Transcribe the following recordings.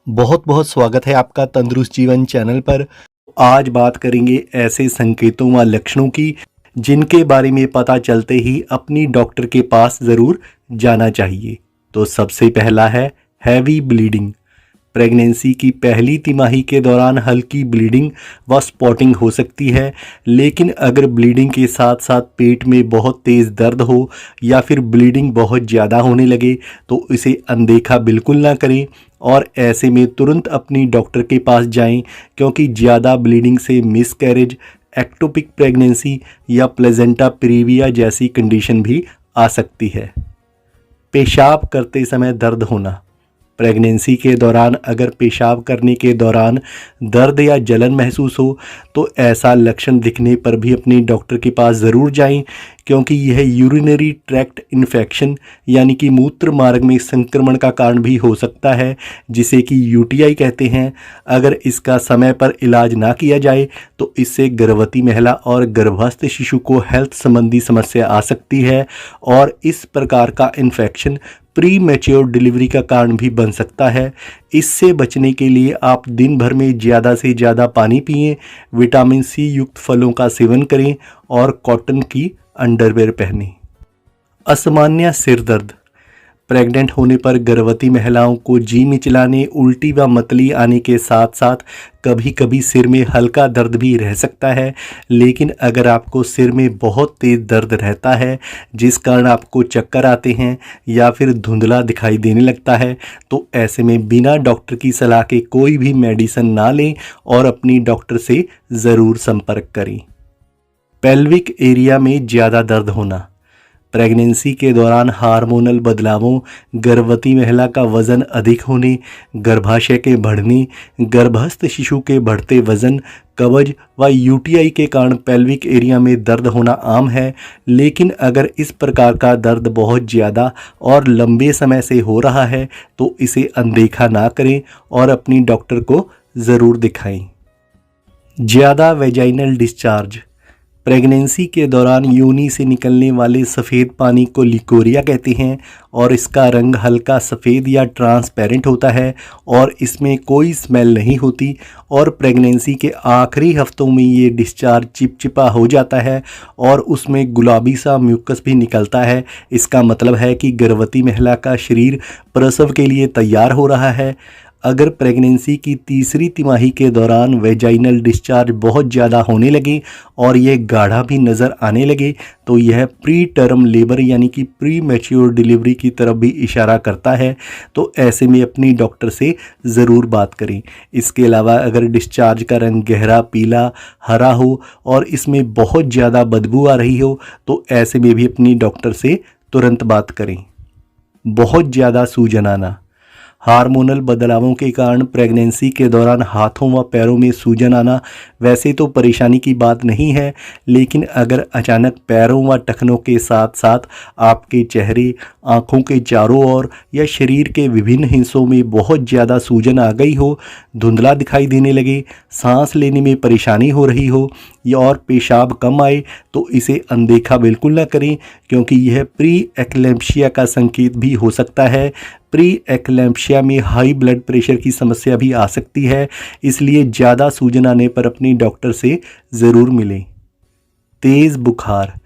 बहुत बहुत स्वागत है आपका तंदुरुस्त जीवन चैनल पर। आज बात करेंगे ऐसे संकेतों व लक्षणों की जिनके बारे में पता चलते ही अपनी डॉक्टर के पास ज़रूर जाना चाहिए। तो सबसे पहला है हैवी ब्लीडिंग। प्रेगनेंसी की पहली तिमाही के दौरान हल्की ब्लीडिंग व स्पॉटिंग हो सकती है, लेकिन अगर ब्लीडिंग के साथ साथ पेट में बहुत तेज़ दर्द हो या फिर ब्लीडिंग बहुत ज़्यादा होने लगे तो इसे अनदेखा बिल्कुल ना करें और ऐसे में तुरंत अपनी डॉक्टर के पास जाएं, क्योंकि ज़्यादा ब्लीडिंग से मिसकैरेज, एक्टोपिक प्रेगनेंसी या प्लेजेंटा प्रीविया जैसी कंडीशन भी आ सकती है। पेशाब करते समय दर्द होना। प्रेगनेंसी के दौरान अगर पेशाब करने के दौरान दर्द या जलन महसूस हो तो ऐसा लक्षण दिखने पर भी अपने डॉक्टर के पास ज़रूर जाएं, क्योंकि यह यूरिनरी ट्रैक्ट इन्फेक्शन यानी कि मूत्र मार्ग में संक्रमण का कारण भी हो सकता है, जिसे कि यूटीआई कहते हैं। अगर इसका समय पर इलाज ना किया जाए तो इससे गर्भवती महिला और गर्भस्थ शिशु को हेल्थ संबंधी समस्या आ सकती है और इस प्रकार का इन्फेक्शन प्री मैच्योर डिलीवरी का कारण भी बन सकता है। इससे बचने के लिए आप दिन भर में ज़्यादा से ज़्यादा पानी पिएं, विटामिन सी युक्त फलों का सेवन करें और कॉटन की अंडरवेयर पहनें। असामान्य सिर दर्द। प्रेग्नेंट होने पर गर्भवती महिलाओं को जी मिचलाने, उल्टी व मतली आने के साथ साथ कभी कभी सिर में हल्का दर्द भी रह सकता है। लेकिन अगर आपको सिर में बहुत तेज़ दर्द रहता है जिस कारण आपको चक्कर आते हैं या फिर धुंधला दिखाई देने लगता है तो ऐसे में बिना डॉक्टर की सलाह के कोई भी मेडिसिन ना लें और अपनी डॉक्टर से ज़रूर संपर्क करें। पेल्विक एरिया में ज़्यादा दर्द होना। प्रेगनेंसी के दौरान हार्मोनल बदलावों, गर्भवती महिला का वज़न अधिक होने, गर्भाशय के बढ़ने, गर्भस्थ शिशु के बढ़ते वज़न, कब्ज व यूटीआई के कारण पेल्विक एरिया में दर्द होना आम है। लेकिन अगर इस प्रकार का दर्द बहुत ज़्यादा और लंबे समय से हो रहा है तो इसे अनदेखा ना करें और अपनी डॉक्टर को ज़रूर दिखाएं। ज़्यादा वेजाइनल डिस्चार्ज। प्रेगनेंसी के दौरान योनि से निकलने वाले सफ़ेद पानी को लिकोरिया कहते हैं और इसका रंग हल्का सफ़ेद या ट्रांसपेरेंट होता है और इसमें कोई स्मेल नहीं होती और प्रेगनेंसी के आखिरी हफ्तों में ये डिस्चार्ज चिपचिपा हो जाता है और उसमें गुलाबी सा म्यूकस भी निकलता है। इसका मतलब है कि गर्भवती महिला का शरीर प्रसव के लिए तैयार हो रहा है। अगर प्रेगनेंसी की तीसरी तिमाही के दौरान वेजाइनल डिस्चार्ज बहुत ज़्यादा होने लगे और यह गाढ़ा भी नज़र आने लगे तो यह प्री टर्म लेबर यानी कि प्री मैच्योर डिलीवरी की तरफ भी इशारा करता है। तो ऐसे में अपनी डॉक्टर से ज़रूर बात करें। इसके अलावा अगर डिस्चार्ज का रंग गहरा पीला, हरा हो और इसमें बहुत ज़्यादा बदबू आ रही हो तो ऐसे में भी अपनी डॉक्टर से तुरंत बात करें। बहुत ज़्यादा सूजन आना। हार्मोनल बदलावों के कारण प्रेगनेंसी के दौरान हाथों व पैरों में सूजन आना वैसे तो परेशानी की बात नहीं है, लेकिन अगर अचानक पैरों व टखनों के साथ साथ आपके चेहरे, आँखों के चारों ओर या शरीर के विभिन्न हिस्सों में बहुत ज़्यादा सूजन आ गई हो, धुंधला दिखाई देने लगे, सांस लेने में परेशानी हो रही हो या और पेशाब कम आए तो इसे अनदेखा बिल्कुल ना करें, क्योंकि यह प्री एक्लेम्पशिया का संकेत भी हो सकता है। प्री एक्लेम्पशिया में हाई ब्लड प्रेशर की समस्या भी आ सकती है, इसलिए ज़्यादा सूजन आने पर अपनी डॉक्टर से ज़रूर मिलें। तेज़ बुखार।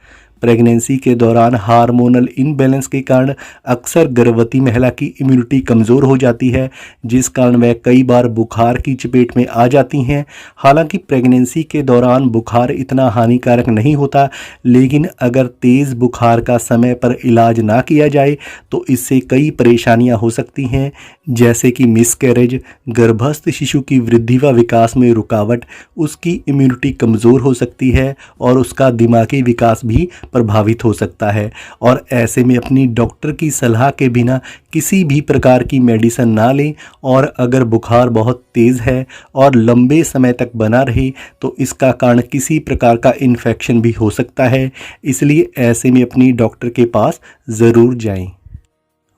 प्रेगनेंसी के दौरान हार्मोनल इनबैलेंस के कारण अक्सर गर्भवती महिला की इम्यूनिटी कमज़ोर हो जाती है, जिस कारण वह कई बार बुखार की चपेट में आ जाती हैं। हालांकि प्रेगनेंसी के दौरान बुखार इतना हानिकारक नहीं होता, लेकिन अगर तेज़ बुखार का समय पर इलाज ना किया जाए तो इससे कई परेशानियां हो सकती हैं, जैसे कि मिसकैरेज, गर्भस्थ शिशु की वृद्धि व विकास में रुकावट, उसकी इम्यूनिटी कमज़ोर हो सकती है और उसका दिमागी विकास भी प्रभावित हो सकता है। और ऐसे में अपनी डॉक्टर की सलाह के बिना किसी भी प्रकार की मेडिसिन ना लें और अगर बुखार बहुत तेज़ है और लंबे समय तक बना रहे तो इसका कारण किसी प्रकार का इन्फेक्शन भी हो सकता है, इसलिए ऐसे में अपनी डॉक्टर के पास ज़रूर जाएं।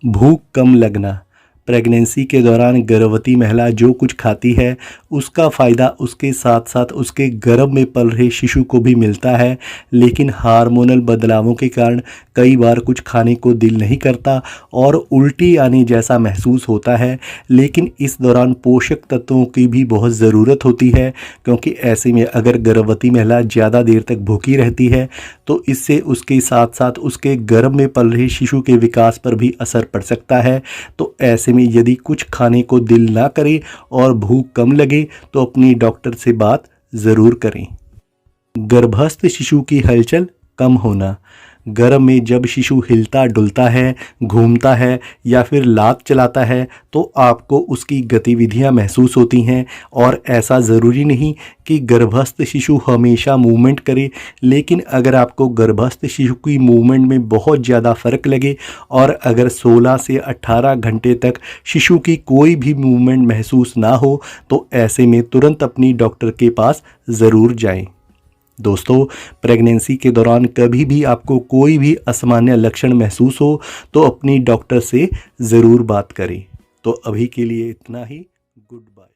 भूख कम लगना। प्रेगनेंसी के दौरान गर्भवती महिला जो कुछ खाती है उसका फ़ायदा उसके साथ साथ उसके गर्भ में पल रहे शिशु को भी मिलता है, लेकिन हार्मोनल बदलावों के कारण कई बार कुछ खाने को दिल नहीं करता और उल्टी आने जैसा महसूस होता है। लेकिन इस दौरान पोषक तत्वों की भी बहुत ज़रूरत होती है, क्योंकि ऐसे में अगर गर्भवती महिला ज़्यादा देर तक भूखी रहती है तो इससे उसके साथ साथ उसके गर्भ में पल रहे शिशु के विकास पर भी असर पड़ सकता है। तो ऐसे में यदि कुछ खाने को दिल ना करे और भूख कम लगे तो अपनी डॉक्टर से बात ज़रूर करें। गर्भस्थ शिशु की हलचल कम होना। गर्भ में जब शिशु हिलता डुलता है, घूमता है या फिर लात चलाता है तो आपको उसकी गतिविधियां महसूस होती हैं। और ऐसा ज़रूरी नहीं कि गर्भस्थ शिशु हमेशा मूवमेंट करे, लेकिन अगर आपको गर्भस्थ शिशु की मूवमेंट में बहुत ज़्यादा फ़र्क लगे और अगर 16 से 18 घंटे तक शिशु की कोई भी मूवमेंट महसूस ना हो तो ऐसे में तुरंत अपनी डॉक्टर के पास ज़रूर जाएं। दोस्तों, प्रेगनेंसी के दौरान कभी भी आपको कोई भी असामान्य लक्षण महसूस हो तो अपनी डॉक्टर से ज़रूर बात करें। तो अभी के लिए इतना ही। Good bye.